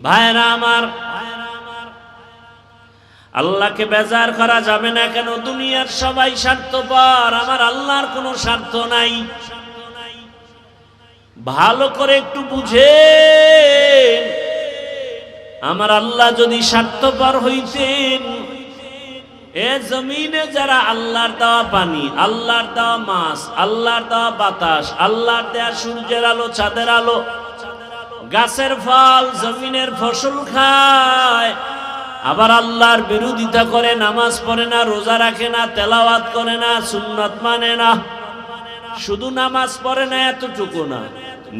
ভাইরা আমার, আল্লাহকে বেজার করা যাবে না। কেন? দুনিয়ার সবাই স্বার্থপর, আমার আল্লাহর কোনো স্বার্থ নাই। ভালো করে একটু বুঝে, আমার আল্লাহ যদি স্বার্থপর হইতেন, এ জমিনে যারা আল্লাহর দেওয়া পানি, আল্লাহর দেওয়া মাছ, আল্লাহর দেওয়া বাতাস, আল্লাহর দেওয়া সূর্যের আলো, চাঁদের আলো, গাছের ফল, জমিনের ফসল খায়, আবার আল্লাহর বিরোধিতা করে, নামাজ পড়ে না, রোজা রাখে না, তেলাওয়াত করে না, সুন্নাত মানে না। শুধু নামাজ পড়ে না এতটুকু না,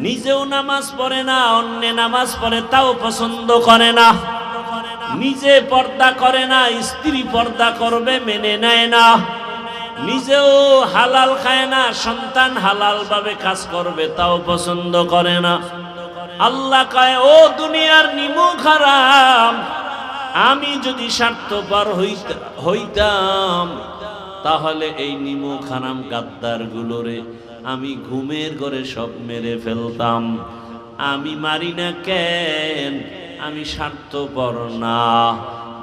নিজেও নামাজ পড়ে না, অন্য নামাজ পড়ে তাও পছন্দ করে না। নিজে পর্দা করে না, স্ত্রী পর্দা করবে মেনে নেয় না। নিজেও হালাল খায় না, সন্তান হালাল ভাবে কাজ করবে তাও পছন্দ করে না। আল্লাহ কয়, ও দুনিয়ার নিমুখ হারাম, আমি যদি স্বার্থপর হইতাম তাহলে এই নিমুখ হারাম গাদ্দার গুলোরে আমি ঘুমের ঘরে সব মেরে ফেলতাম। আমি মারি না কেন? আমি স্বার্থপর না,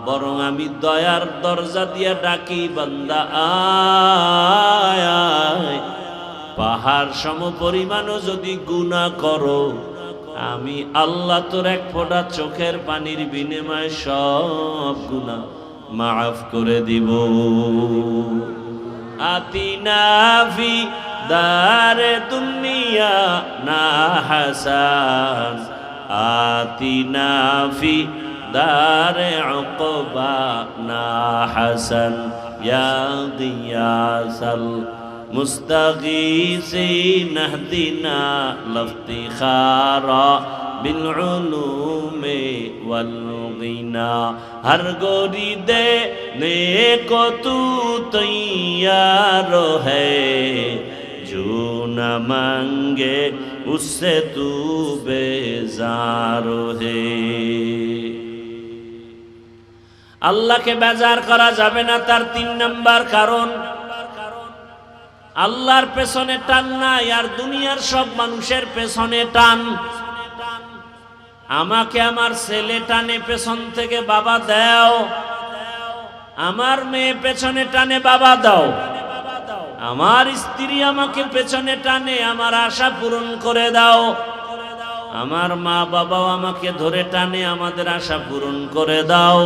বরং আমি দয়ার দরজা দিয়া ডাকি, বান্দা আয় আয়। পাহাড় সম পরিমাণও যদি গুনাহ করো, আমি আল্লাহ তোর এক ফোঁটা চোখের পানির বিনিময়ে সব গুনাহ মাফ করে দিব। আতিনা ফি দারে দুনিয়া না হাসান, আতিনা ফি দারে উকবা না হাসান, ইয়া গিয়াসাল মুস্তাগীসিন ইহদিনা লিফতিখারা বিল উলুমি ওয়াল গিনা। হর গোরি দেনে কো তু তৈয়ার হ্যায়, जो न मांगे उससे तू बेजार है। আল্লাহকে বেজার করা যাবে না। তার ৩ নাম্বার কারণ, আল্লাহর পেছনে টান নাই, আর দুনিয়ার সব মানুষের পেছনে টান। আমাকে আমার ছেলে টানে পেছন থেকে, বাবা দাও। আমার মেয়ে পেছনে টানে, বাবা দাও। আমার স্ত্রী আমাকে পেছনে টানে, আমার আশা পূরণ করে দাও। আমার মা বাবাও আমাকে ধরে টানে, আমাদের আশা পূরণ করে দাও।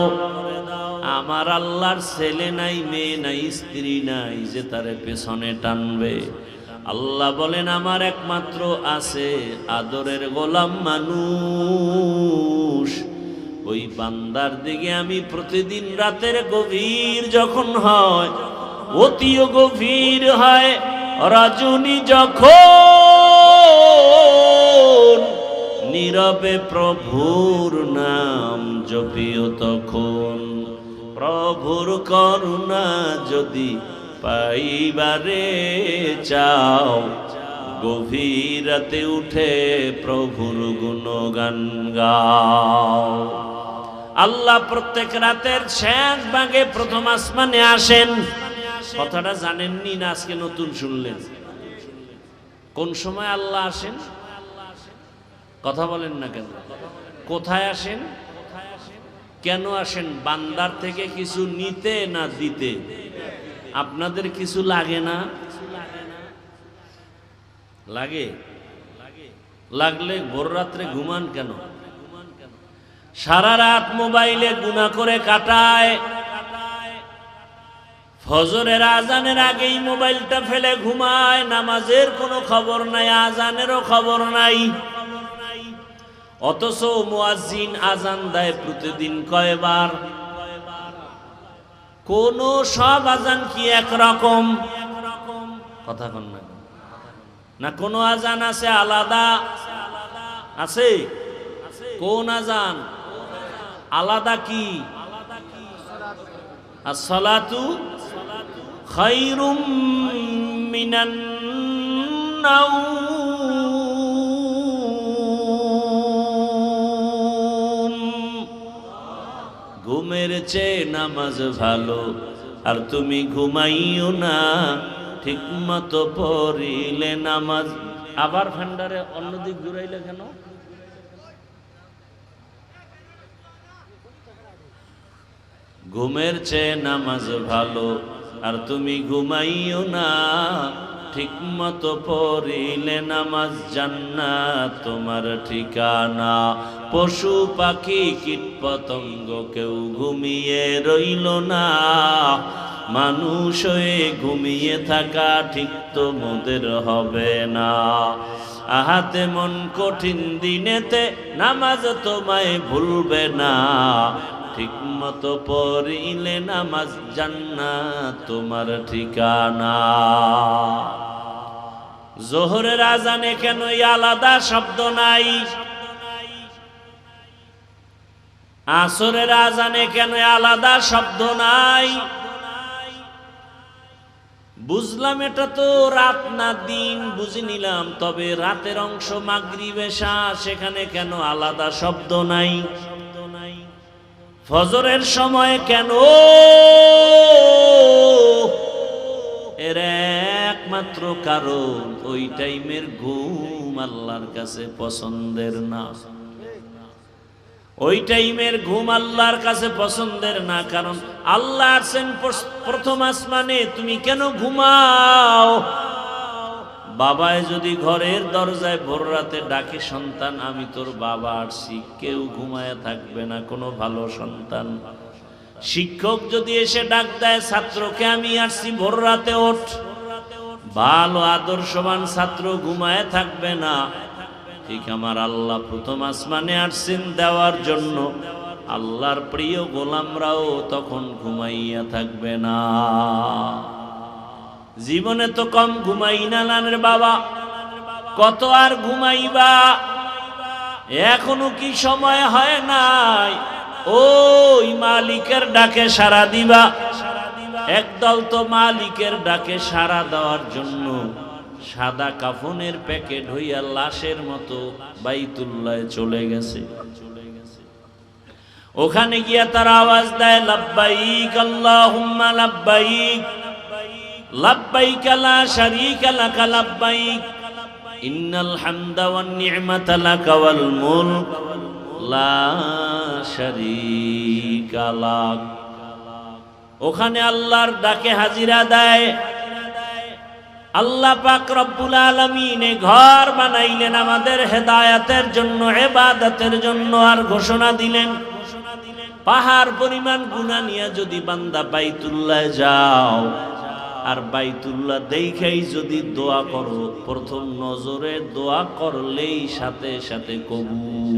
আমার আল্লাহর ছেলে নাই, মেয়ে নাই, স্ত্রী নাই যে তারে পেছনে টানবে। আল্লাহ বলেন, আমার একমাত্র আছে আদরের গোলাম মানুষ। ওই বান্দার দিকে আমি প্রতিদিন রাতের গভীর যখন হয়, অতিও গভীর হয়, রজনী যখন নীরবে প্রভুর নাম জপিও, তখন প্রভুর করুণা যদি পাইবারে চাও, গভীর রাতে উঠে প্রভুর গুণগান গাও। আল্লাহ প্রত্যেক রাতের শেষ ভাগে প্রথম আসমানে আসেন। কথাটা জানেননি না, আজকে নতুন শুনলেন? কোন সময় আল্লাহ আসেন? কথা বলেন না কেন? কোথায় আসেন? কেন আসেন? বান্দার থেকে কিছু নিতে না দিতে? আপনাদের কিছু লাগে না? লাগে? লাগলে ভোর রাত্রে ঘুমান কেন? সারা রাত মোবাইলে গুনাহ করে কাটায়, ফজরের আজানের আগেই মোবাইলটা ফেলে ঘুমায়। নামাজের কোনো খবর নাই, আজানেরও খবর নাই। অথচ মুয়াজ্জিন আজান দেয় প্রতিদিন কয়বার? কোন সব আজান কি একরকম? কথা কন না, না কোন আজান আছে আলাদা? আছে? কোন আজান আলাদা? কি? as-salatu khairum minan naum, ঘুমের চেয়ে নামাজ ভালো। আর তুমি ঘুমাইও না, ঠিক মতো পড়িলে নামাজ। আবার ভান্ডারে অন্যদিক ঘুরাইলে কেন? ঘুমের চেয়ে নামাজ ভালো, আর তুমি ঘুমাইও না, ঠিক মতো পড়িলে নামাজ জান্নাত তোমার ঠিকানা। পশু পাখি কীট পতঙ্গ কেউ ঘুমিয়ে রইল না, মানুষ হয়ে ঘুমিয়ে থাকা ঠিক তো মোদের হবে না। আহাতে মন কঠিন দিনেতে নামাজ তোমায় ভুলবে না, ঠিক মতো পড়িলে নামাজ জান্নাত তোমার ঠিকানা। জোহরের আজানে কেন আলাদা শব্দ নাই? আসরের আজানে কেন আলাদা শব্দ নাই? বুঝলাম এটা তো রাত না দিন, বুঝে নিলাম, তবে রাতের অংশ মাগরিব এশা, সেখানে কেন আলাদা শব্দ নাই? ফজরের সময় কেন? এর একমাত্র কারণ ওই টাইমের ঘুম আল্লাহর কাছে পছন্দের না। ওই টাইমের ঘুম আল্লাহর কাছে পছন্দের না, কারণ আল্লাহ আছেন প্রথম আসমানে, তুমি কেন ঘুমাও? বাবায় যদি ঘরের দরজায় ভোর রাতে ডাকে, সন্তান আমি তোর বাবা আসছি, কেউ ঘুমায় থাকবে না, কোনো ভালো সন্তান। শিক্ষক যদি এসে ডাক দেয় ছাত্রকে, আমি আসছি ভোর রাতে ওঠ, ভালো আদর্শবান ছাত্র ঘুমায় থাকবে না। ঠিক আমার আল্লাহ প্রথম আসমানে আসছেন দেওয়ার জন্য, আল্লাহর প্রিয় গোলামরাও তখন ঘুমাইয়া থাকবে না। জীবনে তো কম ঘুমাই না লানের বাবা, কত আর ঘুমাইবা? এখনো কি সময় হয় নাই ওই মালিকের ডাকে সাড়া দিবা? একদল তো মালিকের ডাকে সাড়া দেওয়ার জন্য সাদা কাফনের প্যাকেট হইয়া লাশের মতো বাইতুল্লাহে চলে গেছে। ওখানে গিয়া তারা আওয়াজ দেয়, লাব্বাইক আল্লাহুম্মা লাব্বাইক, লাব্বাইক লা শারীকা লাকা লাব্বাইক, ইন্নাল হামদা ওয়ান নি'মাতা লাকা ওয়াল মুলক লা শারীকা লাক। ওখানে আল্লাহর ডাকে হাজিরা দেয়। আল্লাহ পাক রব্বুল আলামিন ঘর বানাইলেন আমাদের হেদায়েতের জন্য, ইবাদতের জন্য, আর ঘোষণা দিলেন পাহাড় পরিমাণ গুনাহ নিয়ে যদি বান্দা বাইতুল্লাহ যাও আর বাইতুল্লাহ দেখাই যদি দোয়া করো, প্রথম নজরে দোয়া করলেই সাথে সাথে কবুল।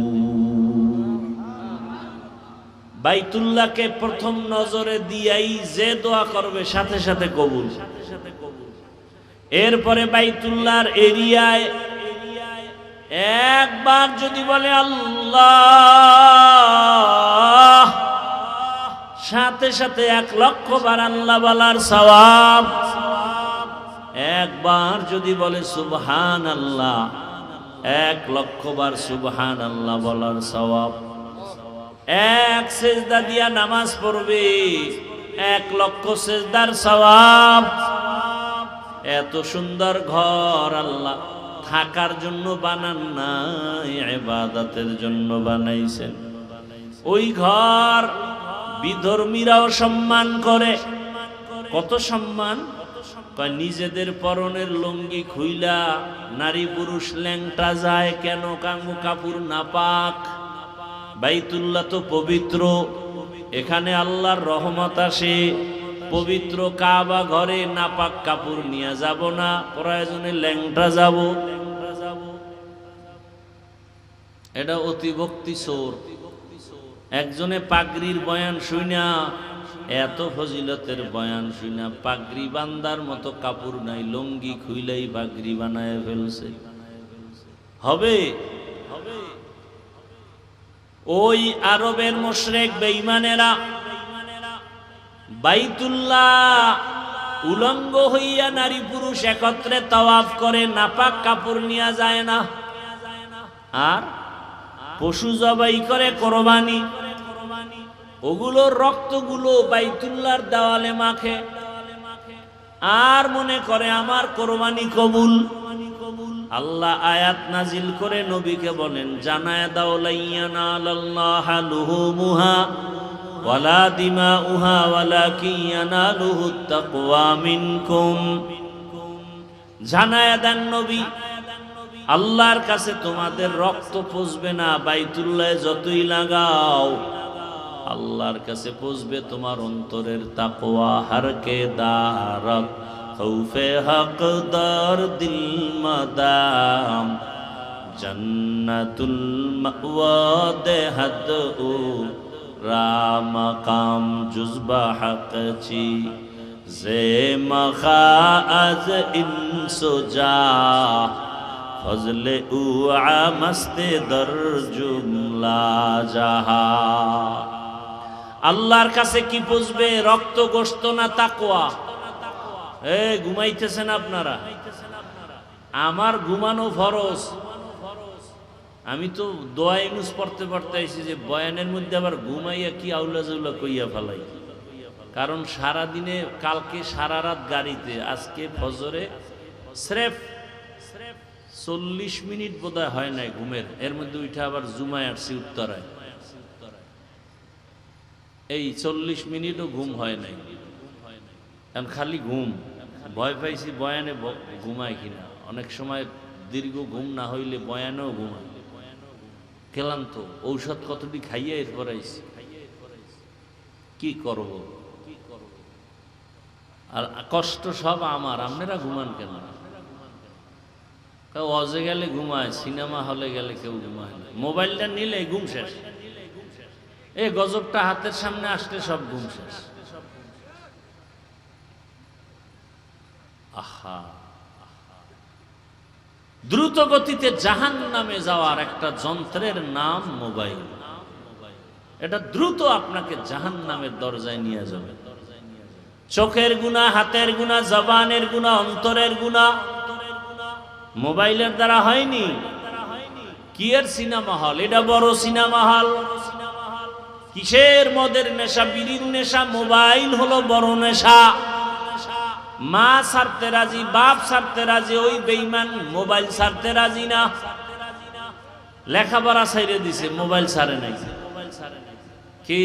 বাইতুল্লাহকে প্রথম নজরে দিয়াই যে দোয়া করবে সাথে সাথে কবুল। এরপরে বাইতুল্লাহর এরিয়ায় একবার যদি বলে আল্লাহ, সাথে সাথে 1,00,000 বার আল্লাহ বলার সওয়াব। একবার যদি বলে সুবহানাল্লাহ, 1,00,000 বার সুবহানাল্লাহ বলার সওয়াব। এক সেজদা দিয়া নামাজ পড়বে, 1,00,000 সেজদার সওয়াব। এত সুন্দর ঘর আল্লাহ থাকার জন্য বানান নাই, ইবাদতের জন্য বানাইছেন। ওই ঘর বিধর্মীরাও সম্মান করে। কত সম্মান! নিজেদের পরনের লুঙ্গি খুইলা নারী পুরুষ ল্যাংটা যায় কেন? কাঙ্গু কাপড় নাপাক। বাইতুল্লাহ তো পবিত্র, এখানে আল্লাহর রহমত আসে। পবিত্র কাবা ঘরে নাপাক কাপড় নিয়ে যাব না, প্রয়োজনে ল্যাংটা যাব। এটা অতিভক্তি সোর। একজনে পাগড়ির বয়ান শুইনা, এত ফজিলতের বয়ান শুইনা পাগড়ি বান্দার মতো কাপড় নাই, লুঙ্গি খুইলেই পাগড়ি বানায় ফেলছে। হবে? ওই আরবের মুশরিক বেঈমানেরা বাইতুল্লাহ উলঙ্গ হইয়া নারী পুরুষ একত্রে তাওয়াফ করে, নাপাক কাপড় নিয়ে যায় না। আর পশু জবাই করে কোরবানি, ওগুলোর রক্তগুলো বাইতুল্লাহর দেওয়ালে মাখে, আর মনে করে আমার কোরবানি কবুল। আল্লাহ আয়াত নাজিল করে নবীকে বলেন, জানায় দাও লাইয়ানালাল্লাহা লুহুমুহা ওয়ালা দিমাউহা ওয়ালাকিন ইয়ানালুহুত তাকওয়া মিনকুম। জানায়া দেন নবী, আল্লাহর কাছে তোমাদের রক্ত পচবে না, বাইতুল্লাহে যতই লাগাও, আল্লাহর কাছে পচবে তোমার অন্তরের তাকওয়া। হারকে দারক খৌফে হক দর দিল মাদাম, জন্নাতুল মাওয়া দেহাদ ও রামকাম জুজবা হক চি জে মখা আজ ইনসুজা ফজলে উ আমস্তে দর জুমলা জাহা। আল্লাহর কাছে কি পুষবে? রক্ত গোশত না তাকওয়া? ঘুমাইতেছেন আপনারা? আমার ঘুমানো ফরজ। আমি তো দোয়া ইউনুস পড়তে পড়তে আইছি যে বয়ানের মধ্যে আবার ঘুমাইয়া কি আউলা জাউলা কইয়া ফেলাই। কারণ সারা দিনে, কালকে সারা রাত গাড়িতে, আজকে ফজরে স্রেফ 40 মিনিট বোধহয় হয় নাই ঘুমের, এর মধ্যে উঠে আবার জুমায় আসছি উত্তরায়, এই 40 মিনিটও ঘুম হয় নাই। এখন খালি ঘুম, ভয় পাইছি বয়ানে ঘুমায় কিনা। অনেক সময় দীর্ঘ ঘুম না হইলে বয়ানেও ঘুমায়। ক্লান্ত, ঔষধ কতটি খাইয়া এরপর আইছি, কি করব? আর কষ্ট সব আমার, আপনারা ঘুমান কেন? অজে গেলে ঘুমায়, সিনেমা হলে গেলে কেউ ঘুমায় না, মোবাইলটা নিলে ঘুম শেষ। এই গজবটা হাতের সামনে আসলে সব ঘুম শেষ। আহা, দ্রুত গতিতে জাহান্নামে যাওয়ার একটা যন্ত্রের নাম মোবাইল। এটা দ্রুত আপনাকে জাহান্নামের দরজায় নিয়ে যাবে। চোখের গুনাহ, হাতের গুনাহ, জবানের গুনাহ, অন্তরের গুনাহ মোবাইলের দ্বারা হয়নি। কি এর সিনেমা হল? এটা বড় সিনেমা হল। কিসের? মদের নেশা, বিড়ির নেশা। মোবাইল হলো বড় নেশা। মা ছাড়তে রাজি, বাপ ছাড়তে রাজি, ওই বেঈমান মোবাইল ছাড়তে রাজি না। লেখাপড়া ছাইরে দিছে, মোবাইল ছাড়ে নাই। কি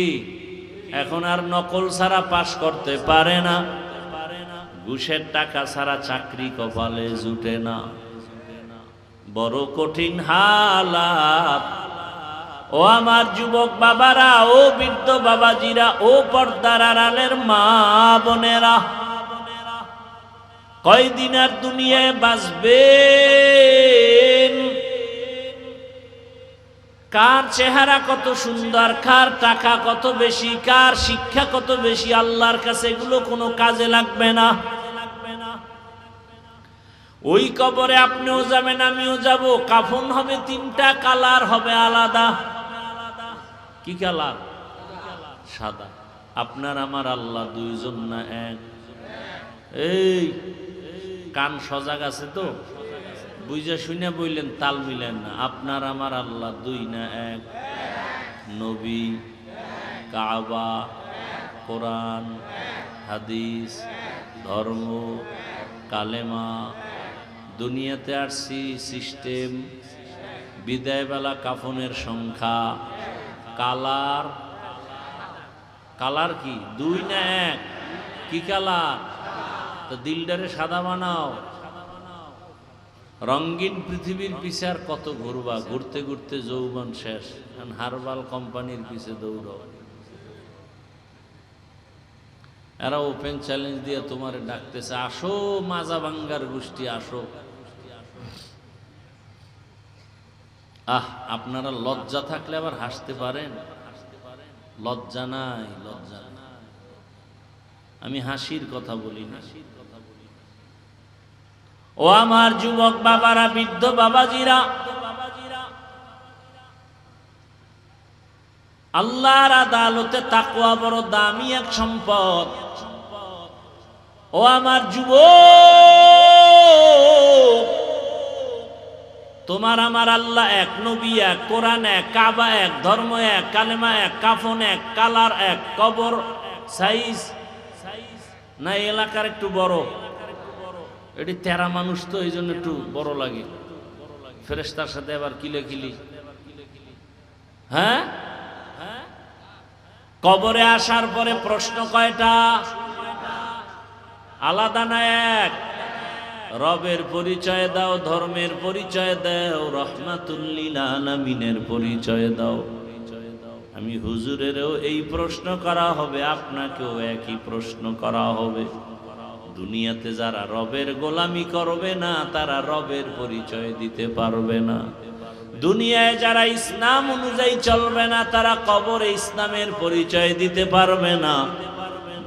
এখন আর নকল ছাড়া পাশ করতে পারে না, ঘুষের টাকা ছাড়া চাকরি কপালে জুটে না। বড় কঠিন হালাত। ও আমার যুবক বাবারা, ও বৃদ্ধ বাবাজিরা, ও পর্দার আড়ালের মা বোনেরা, কয়দিন আর দুনিয়ায় বাঁচবেন? কার চেহারা কত সুন্দর, কার টাকা কত বেশি, কার শিক্ষা কত বেশি, আল্লাহর কাছে এগুলো কোনো কাজে লাগবে না। ওই কবরে আপনিও যাবেন, আমিও যাব। কাফন হবে 3টা, কালার হবে আলাদা। কি কালার? সাদা। আপনার আমার আল্লাহ দুইজন না এক? এই কান সজাগ আছে তো? বুঝা শুনে বললেন, তাল মিলেন না। আপনার আমার আল্লাহ 2 না 1? নবী, কাবা, কোরআন, হাদিস, ধর্ম, কালেমা, দুনিয়াতে আসছি সিস্টেম, বিদায়বেলা কাফনের সংখ্যা, কালার। কালার কি 2 না 1? কি কালার? তো দিলটারে সাদা বানাও। রঙিন পৃথিবীর পিছে আর কত ঘুরবা? ঘুরতে ঘুরতে যৌবন শেষ। হারবাল কোম্পানির পিছে দৌড়াও। এরা ওপেন চ্যালেঞ্জ দিয়ে তোমারে ডাকতেছে, আসো মাজা ভাঙ্গার গোষ্ঠী, আসো। আপনারা লজ্জা থাকলে আবার হাসতে পারেন? লজ্জা নাই, লজ্জা নাই। আমি হাসির কথা বলি না। ও আমার যুবক বাবারা, বৃদ্ধ বাবাজিরা, আল্লাহর আদালতে তাকওয়া বড় দামি এক সম্পদ। ও আমার যুবক, তোমার আমার আল্লাহ এক, নবী এক, কোরআন এক, কাবা এক, ধর্ম এক, কালেমা এক, কাফন এক, কালার এক, কবর সাইজ না এলাকার একটু বড়। এটি 13 মানুষ তো, এই জন্য একটু বড় লাগে। ফেরেশতার সাথে আবার কিলে কিলি। হ্যাঁ, কবরে আসার পরে প্রশ্ন কয়টা? আলাদা না এক? রবের পরিচয় দাও, ধর্মের পরিচয় দাও, রহমাতুল লিল আলামিনের পরিচয় দাও। আমি হুজুরেরও এই প্রশ্ন করা হবে, আপনাকেও একই প্রশ্ন করা হবে। দুনিয়াতে যারা রবের গোলামি করবে না তারা রবের পরিচয় দিতে পারবে না। দুনিয়ায় যারা ইসলাম অনুযায়ী চলবে না তারা কবরে ইসলামের পরিচয় দিতে পারবে না।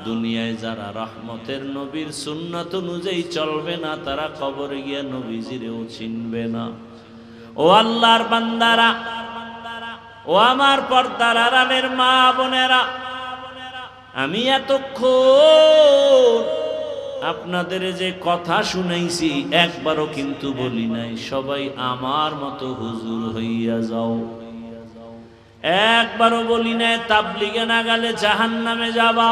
দুনিয়ায় যারা রহমতের নবীর সুন্নাত অনুযায়ী চলবে না তারা কবরে গিয়ে নবীজিরেও চিনবে না। ও আল্লাহর বান্দারা, ও আমার পর্দার আড়ালের মা বোনেরা, আমি এতক্ষণ আপনাদের যে কথা শুনাইছি একবারও কিন্তু বলি নাই সবাই আমার মতো হুজুর হইয়া যাও। একবারও বলি নাই তাবলিগে না গেলে জাহান্নামে যাবা।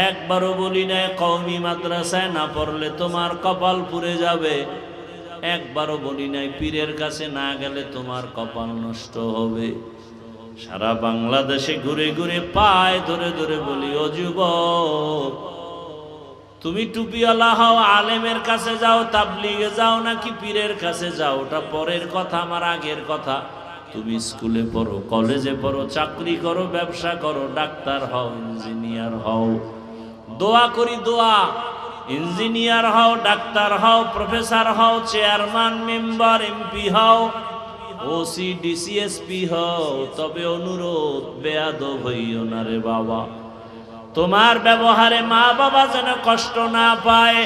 একবারও বলি নাই কওমি মাদ্রাসায় না পড়লে তোমার কপাল পুড়ে যাবে। একবারও বলি নাই পীরের কাছে না গেলে তোমার কপাল নষ্ট হবে। সারা বাংলাদেশে ঘুরে ঘুরে পায়ে ধরে ধরে বলি, ও যুবক, তুমি টুপিওয়ালা হও, আলেমের কাছে যাও, তাবলিগে যাও নাকি পীরের কাছে যাও ওটা পরের কথা, আমার আগের কথা। তুমি স্কুলে পড়ো, কলেজে পড়ো, চাকরি করো, ব্যবসা করো, ডাক্তার হও, ইঞ্জিনিয়ার হও, দোয়া করি দোয়া, ইঞ্জিনিয়ার হও, ডাক্তার হও, প্রফেসর হও, চেয়ারম্যান, মেম্বার, এমপি হও, ওসি, ডিসিএসপি হও, তবে অনুরোধ বেয়াদব হইও না রে বাবা। তোমার ব্যবহারে মা বাবা যেন কষ্ট না পায়।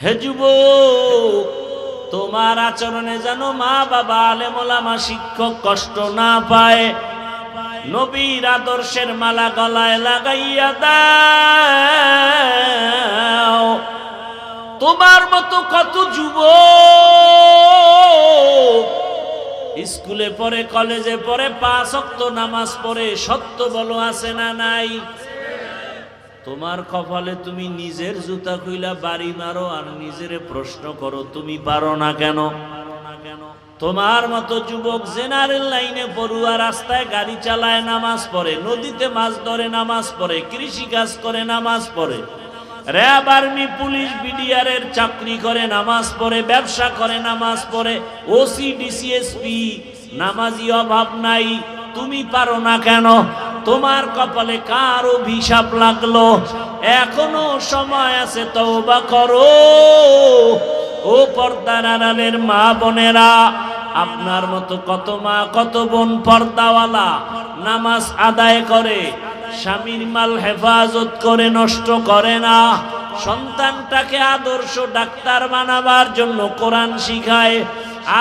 হে যুবক, তোমার আচরণে যেন মা বাবা, আলেম ওলামা, শিক্ষক কষ্ট না পায়। নবীর আদর্শের মালা গলায় লাগাইয়া দাও। তোমার মতো কত যুবক স্কুলে পড়ে, কলেজে পড়ে, 5 ওয়াক্ত নামাজ পড়ে, সত্য বলো আছে না নাই? তোমার কপালে তুমি নিজের জুতা খুইলা বাড়ি মারো আর নিজেরে প্রশ্ন করো তুমি পারো না কেন? তোমার মতো যুবক জেনারেল লাইনে পড়ুয়া, রাস্তায় গাড়ি চালায়, নামাজ পড়ে, নদীতে মাছ ধরে নামাজ পড়ে, কৃষি কাজ করে নামাজ পড়ে, র্যাব, আর্মি, পুলিশ, বিডিআরের চাকরি করে নামাজ পড়ে, ব্যবসা করে নামাজ পড়ে, ওসি, ডিসিএসপি, নামাজি অভাব নাই। তুমি পারো না কেন? তোমার কপালে কার অভিশাপ লাগলো? এখনো সময় আছে, তওবা করো। ও পর্দার আড়ালের মা বোনেরা, আপনার মতো কত মা কত বোন পর্দাওয়ালা, নামাজ আদায় করে, স্বামীর মাল হেফাজত করে, নষ্ট করে না, সন্তানটাকে আদর্শ ডাক্তার বানাবার জন্য কোরআন শিখায়,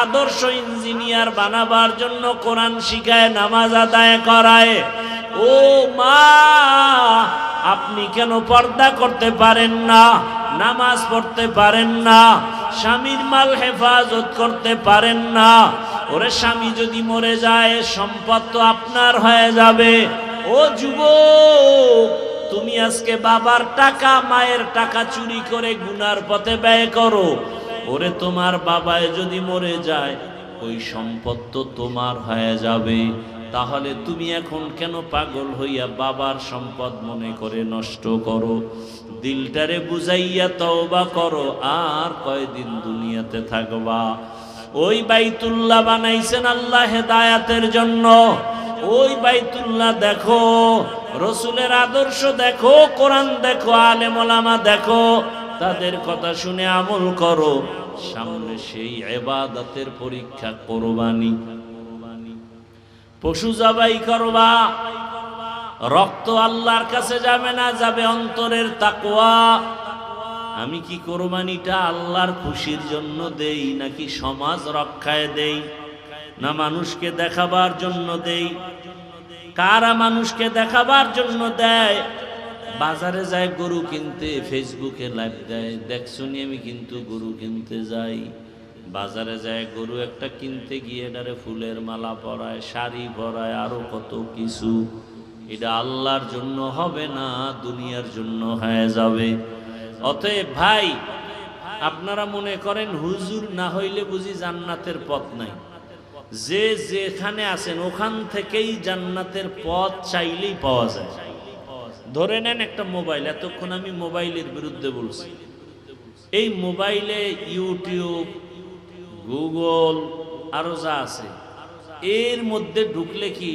আদর্শ ইঞ্জিনিয়ার বানাবার জন্য কোরআন শিখায়, নামাজ আদায় করায়। ও মা, আপনি কেন পর্দা করতে পারেন না? নামাজ পড়তে পারেন না? স্বামীর মাল হেফাজত করতে পারেন না? ওরে স্বামী যদি মরে যায় সম্পদ তো আপনার হয়ে যাবে। ও যুবক, তুমি আজকে বাবার টাকা, মায়ের টাকা চুরি করে গুনার পথে ব্যয় করো। ওরে তোমার বাবায় যদি মরে যায় ওই সম্পদ তো তোমার হয়ে যাবে। তাহলে তুমি এখন কেন পাগল হইয়া বাবার সম্পদ মনে করে নষ্ট করো? দিলটারে বুঝাইয়া তওবা করো। আর কয়দিন দুনিয়াতে থাকবা? ওই বাইতুল্লাহ বানাইছেন আল্লাহ হেদায়াতের জন্য। ওই বাইতুল্লাহ দেখো, রসুলের আদর্শ দেখো, কোরআন দেখো, আলেম ওলামা দেখো, তাদের কথা শুনে আমল করো। সামনে সেই ইবাদতের পরীক্ষা, কোরবানি, পশু জবাই করবা। রক্ত আল্লাহর কাছে যাবে না, যাবে অন্তরের তাকওয়া। আমি কি কোরবানিটা আল্লাহর খুশির জন্য দেই নাকি সমাজ রক্ষায় দেই, না মানুষকে দেখাবার জন্য দেই? কারা মানুষকে দেখাবার জন্য দেয়? বাজারে যায় গরু কিনতে, ফেসবুকে লাইভ দেয়, দেখছুনি আমি কিন্তু গরু কিনতে যাই। বাজারে যায় গরু একটা কিনতে গিয়ে এটারে ফুলের মালা পরায়, শাড়ি পরায়, আরো কত কিছু। এটা আল্লাহর জন্য হবে না, দুনিয়ার জন্য হয়ে যাবে। অতএব ভাই, আপনারা মনে করেন হুজুর না হইলে বুঝি জান্নাতের পথ নাই? যে যেখানে আছেন ওখান থেকেই জান্নাতের পথ চাইলেই পাওয়া যায়। ধরে নেন একটা মোবাইল, এতক্ষণ আমি মোবাইলের বিরুদ্ধে বলছি। এই মোবাইলে ইউটিউব, গুগল আরো যা আছে, এর মধ্যে ঢুকলে কি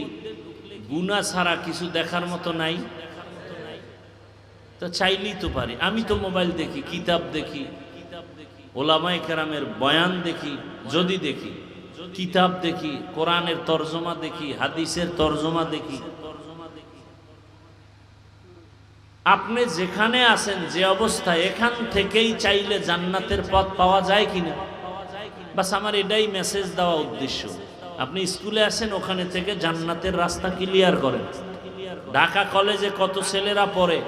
গুনাহ ছাড়া কিছু দেখার মতো নাই? তো চাইলেই তো পারি। আমি তো মোবাইল দেখি, কিতাব দেখি, ওলামায়ে কেরামের বয়ান দেখি, যদি দেখি, কিতাব দেখি, কোরআনের তরজমা দেখি, হাদিসের তরজমা দেখি। আপনি যেখানে আছেন, যে অবস্থায়, এখান থেকেই চাইলে জান্নাতের পথ পাওয়া যায় কিনা, বাস আমার এটাই মেসেজ দেওয়া উদ্দেশ্য। আপনি স্কুলে আছেন, ওখানে থেকে জান্নাতের রাস্তা ক্লিয়ার করেন। ঢাকা কলেজে কত ছেলেরা পড়ে,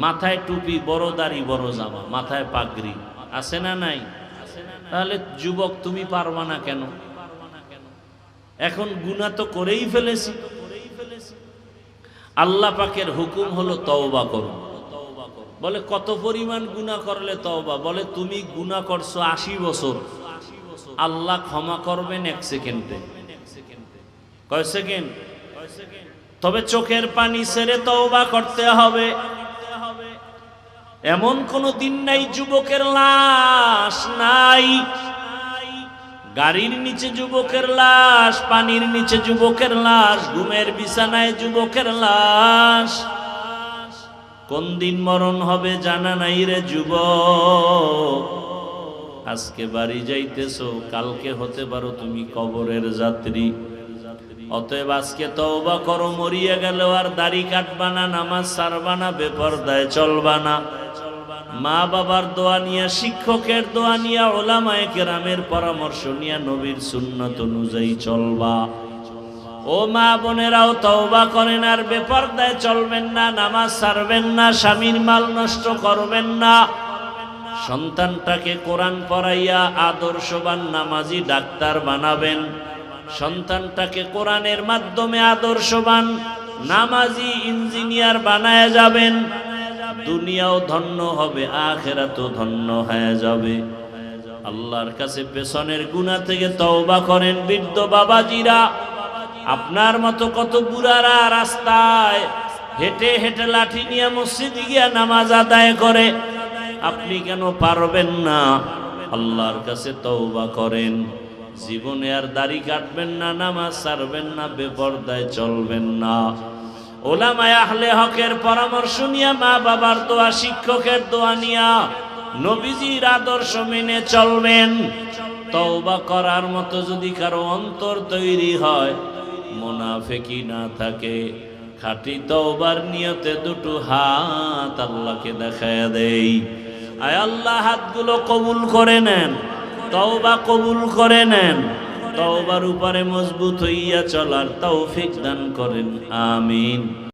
মাথায় টুপি, বড় দাড়ি, বড় জামা, মাথায় পাগড়ি, আছে না নাই? তাহলে যুবক তুমি পারবা না কেন? এখন গুনাহ তো করেই ফেলেছি। আল্লাহ পাকের হুকুম হলো তওবা করো। বলে কত পরিমাণ গুনাহ করলে তওবা? বলে তুমি গুনাহ করছো 80 বছর, আল্লাহ ক্ষমা করবেন 1 সেকেন্ডে। কয় সেকেন্ড? তবে চোখের পানি ছেড়ে তওবা করতে হবে। এমন কোন দিন নাই যুবকের লাশ নাই, গাড়ির নিচে যুবকের লাশ, পানির নিচে যুবকের লাশ, ঘুমের বিছানায় যুবকের লাশ। কোন দিন মরণ হবে জানা নাই রে যুবক। আজকে বাড়ি যাইতেছো, কালকে হতে পারো তুমি কবরের যাত্রী। অতএব আজকে তওবা করো, মরিয়া গেল আর দাড়ি কাটবা না, নামাজ ছাড়বা না, বেপরদায় চলবা না। মা বাবার দোয়া নিয়া, শিক্ষকের দোয়া নিয়া, ওলামায়ে কেরামের পরামর্শ নিয়া নবীর সুন্নাত অনুযায়ী চলবা। ও মা বোনেরাও তওবা করেন, আর বেপরদায় চলবেন না, নামাজ ছাড়বেন না, স্বামীর মাল নষ্ট করবেন না। সন্তানটাকে কোরআন পড়াইয়া আদর্শবান নামাজি ডাক্তার বানাবেন। সন্তানটাকে কোরআনের মাধ্যমে আদর্শবান নামাজি ইঞ্জিনিয়ার বানায় যাবেন। দুনিয়াও ধন্য হবে, আখিরাতও ধন্য হয়ে যাবে। আল্লাহর কাছে পেছনের গুনাহ থেকে তওবা করেন। বৃদ্ধ বাবাজিরা, আপনার মতো কত বুড়ারা রাস্তায় হেঁটে হেঁটে লাঠি নিয়ে মসজিদে গিয়া নামাজ আদায় করে, আপনি কেন পারবেন না? আল্লাহর কাছে তওবা করেন। জীবনে আর দাড়ি কাটবেন না, নামাজ ছাড়বেন না, বেপরদায় চলবেন না। ওলামায়ে আহলে হকের পরামর্শ নিয়া, মা বাবার দোয়া, শিক্ষকের দোয়া নিয়া নবীজির আদর্শ মেনে চলবেন। তওবা করার মতো যদি কারো অন্তর তৈরি হয়, মুনাফিকি না থাকে, খাঁটি তওবার নিয়তে দুটো হাত আল্লাহকে দেখায়া দেই। আয় আল্লাহ, হাতগুলো কবুল করে নেন, তওবা কবুল করে নেন। তওবার উপরে মজবুত হইয়া চলার তৌফিক দান করেন, আমিন।